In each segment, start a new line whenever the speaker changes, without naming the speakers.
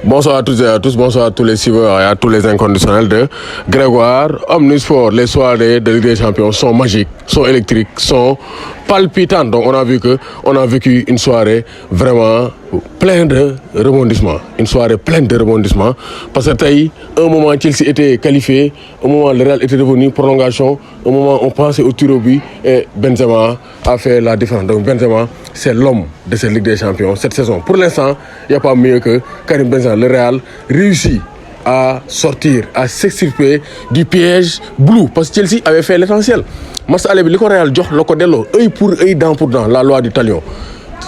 Bonsoir à toutes et à tous, bonsoir à tous les suiveurs et à tous les inconditionnels de Grégoire. Omnisport, les soirées de Ligue des Champions sont magiques, sont électriques, sont palpitantes. Donc on a vécu une soirée vraiment pleine de rebondissements. Une soirée pleine de rebondissements. Parce que taille, un moment Chelsea était qualifié, un moment le Real était revenu, prolongation, un moment on pensait au tir au but et Benzema a fait la différence. Donc Benzema, c'est l'homme de cette Ligue des Champions cette saison. Pour l'instant, il n'y a pas mieux que Karim Benzema. Le Real réussit à sortir, à s'extirper du piège bleu. Parce que Chelsea avait fait l'essentiel. Mas ale bi li ko Real jox la ko delloo œil pour œil, dent pour dent, la loi du talion.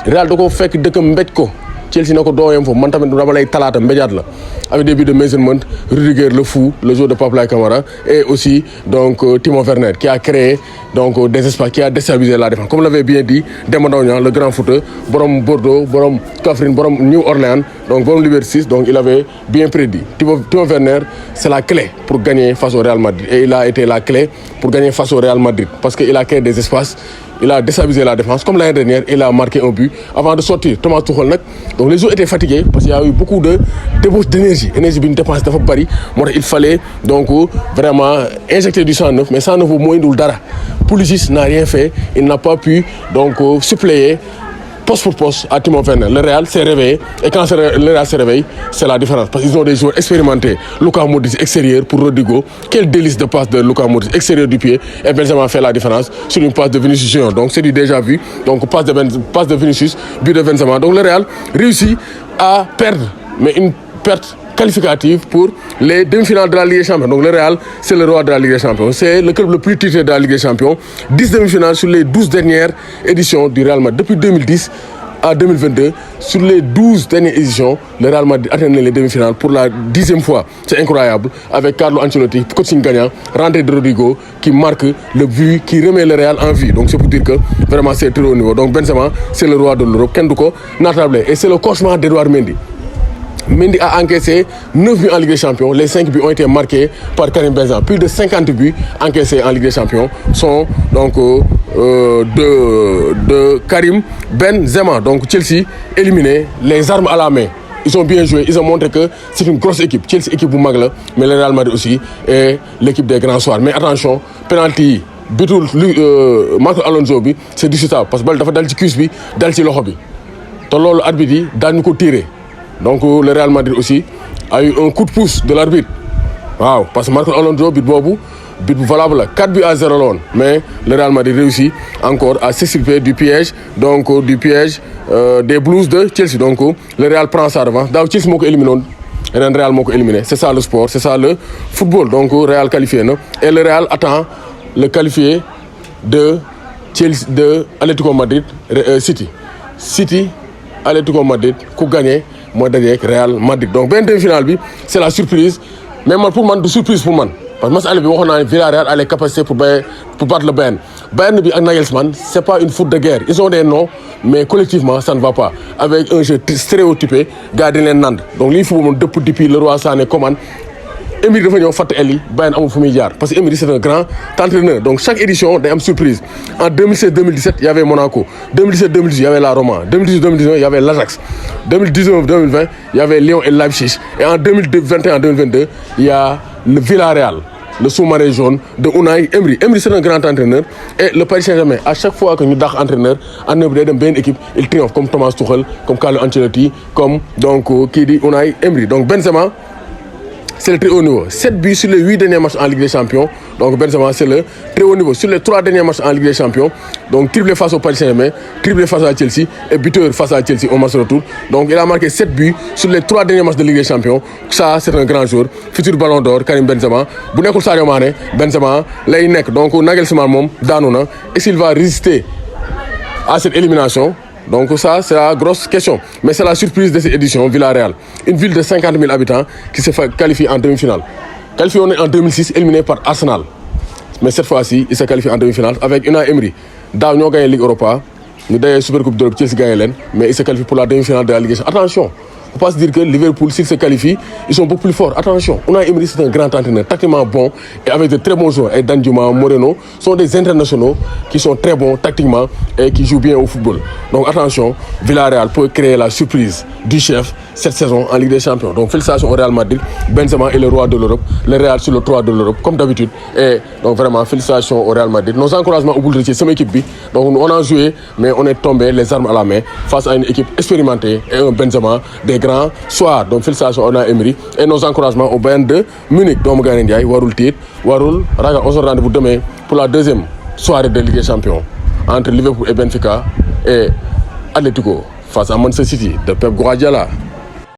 Real da ko fekk dëkk mbéj ko Chelsea na ko dooyam foofu man tamit dama lay talaata mbéjaat la avec des buts de Mason Rudiger le fou, le joueur de Pape Camara et aussi donc Timo Werner qui a créé donc des espaces, qui a déstabilisé la défense. Comme l'avait bien dit Demba Ndaw Niang, le grand footeur, borom Bordeaux, borom Kaffrine, borom New Orleans, donc borom Liberté 6, donc il avait bien prédit. Timo Werner, c'est la clé pour gagner face au Real Madrid et il a été la clé pour gagner face au Real Madrid parce qu'il a créé des espaces. Il a déstabilisé la défense. Comme l'année dernière, il a marqué un but avant de sortir. Thomas Tuchel, donc les joueurs étaient fatigués parce qu'il y a eu beaucoup de débauche d'énergie. Énergie d'une dépense de Paris. Il fallait donc vraiment injecter du sang neuf. Mais sang neuf au moins d'où dara. Pulisic n'a rien fait. Il n'a pas pu donc suppléer poste pour poste à Timo Werner. Le Real s'est réveillé et quand le Real s'est réveillé, c'est la différence parce qu'ils ont des joueurs expérimentés. Luka Modric extérieur pour Rodrigo. Quel délice de passe de Luka Modric extérieur du pied et Benzema fait la différence sur une passe de Vinicius Junior. Donc c'est du déjà vu. Donc passe de Vinicius, but de Benzema. Donc le Real réussit à perdre, mais une perte qualificative pour les demi-finales de la Ligue des Champions. Donc le Real, c'est le roi de la Ligue des Champions. C'est le club le plus titré de la Ligue des Champions. 10 demi-finales sur les 12 dernières éditions du Real Madrid. Depuis 2010 à 2022, sur les 12 dernières éditions, le Real Madrid atteint les demi-finales pour la 10e fois. C'est incroyable. Avec Carlo Ancelotti, coaching gagnant, rentrée de Rodrigo, qui marque le but, qui remet le Real en vie. Donc c'est pour dire que vraiment c'est très haut niveau. Donc Benzema, c'est le roi de l'Europe. Kenduko, Natable. Et c'est le cauchemar d'Edouard Mendy. Mendy a encaissé 9 buts en Ligue des Champions. Les 5 buts ont été marqués par Karim Benzema. Plus de 50 buts encaissés en Ligue des Champions sont donc de Karim Benzema. Donc Chelsea éliminé, les armes à la main. Ils ont bien joué, ils ont montré que c'est une grosse équipe. Chelsea équipe bu mag la, mais le Real Madrid aussi et l'équipe des grands soirs. Mais attention, penalty bitul Marco Alonso bi c'est discutable parce que bal dafa dal ci cuisse bi, dal ci loxo bi. Te loolu arbitre yi dañu ko tirer. Donc le Real Madrid aussi a eu un coup de pouce de l'arbitre. Waaw, parce que Marco Alonso but valable 4 buts à 0 la woon. Mais le Real Madrid réussit encore à s'extirper du piège des Blues de Chelsea. Donc le Real prend sa revanche. Daaw Chelsea moo ko éliminé woon. Ren Real moo ko éliminé. C'est ça le sport, c'est ça le football. Donc Real qualifié na et le Real attend le qualifié de Chelsea de Atlético Madrid City Atlético Madrid ku gagné mooy daje ak Real Madrid. Donc benn demi-finale bi c'est la surprise mais man pour man du surprise pour man parce que match aller bi waxoon naa ne Villarreal a les capacités pour battre le Bayern bi ak Nagelsmann c'est pas une foot de guerre. Ils ont des noms mais collectivement ça ne va pas avec un jeu stéréotypé gars dañ leen nand. Donc lii football moom dëpp depuis Leroy Sané commande Emery dafa ñëw fàtte el yi Bayern amul fu muy jaar parce que Emery c'est un grand entraîneur. Donc chaque édition day am surprise. En 2016-2017 il y avait Monaco, 2017-2018 il y avait la Roma, 2018-2019 il y avait l'Ajax, 2019-2020 il y avait Lyon et Leipzig et en 2021-2022 il y a le Villarreal, le sous-marin jaune de Unai Emery. Emery c'est un grand entraîneur et le Paris Saint-Germain à chaque fois que ñu dàq entraîneur entraîneur bi day dem benn équipe il triomphe comme Thomas Tuchel, comme Carlo Ancelotti, comme donc kii di Unai Emery. Donc Benzema c'est le très haut niveau. 7 buts sur les 8 derniers matchs en Ligue des Champions. Donc Benzema c'est le très haut niveau. Sur les 3 derniers matchs en Ligue des Champions, donc triplé face au Paris Saint-Germain, triplé face à Chelsea et buteur face à Chelsea au match retour. Donc il a marqué 7 buts sur les 3 derniers matchs de Ligue des Champions. Ça c'est un grand joueur. Futur Ballon d'Or Karim Benzema. Bu nekkul Sadio Mané, Benzema lay nekk. Donc Nagelsmann moom daanu na. Est-ce qu'il va résister à cette élimination? Donc ça, c'est la grosse question. Mais c'est la surprise de cette édition, Villarreal. Une ville de 50 000 habitants qui se qualifie en demi-finale. Qualifié en 2006, éliminé par Arsenal. Mais cette fois-ci, il s'est qualifié en demi-finale avec Unai Emery. Daaw ñoo gagné Ligue Europa, ñu dayee Super Coupe d'Europe, Chelsea gagné leen, mais il s'est qualifié pour la demi-finale de la Ligue des Champions. Attention, il ne faut pas se dire que Liverpool, s'il se qualifie, ils sont beaucoup plus forts. Attention, Unai Emery, c'est un grand entraîneur, tactiquement bon et avec de très bons joueurs. Et Danjuma, Moreno sont des internationaux qui sont très bons tactiquement et qui jouent bien au football. Donc attention, Villarreal peut créer la surprise du chef cette saison en Ligue des Champions. Donc félicitations au Real Madrid. Benzema est le roi de l'Europe. Le Real sur le 3 de l'Europe, comme d'habitude. Et donc vraiment, félicitations au Real Madrid. Nos encouragements au bout de cette équipe. Donc on a joué, mais on est tombé les armes à la main face à une équipe expérimentée et un Benzema des grands soirs. Donc félicitations au Unai Emery. Et nos encouragements au Bayern de Munich. Donc Warul Tit, Warul, Raga, on se rend rendez-vous demain pour la deuxième soirée de Ligue des Champions entre Liverpool et Benfica et Atlético face à Manchester City de Pep Guardiola.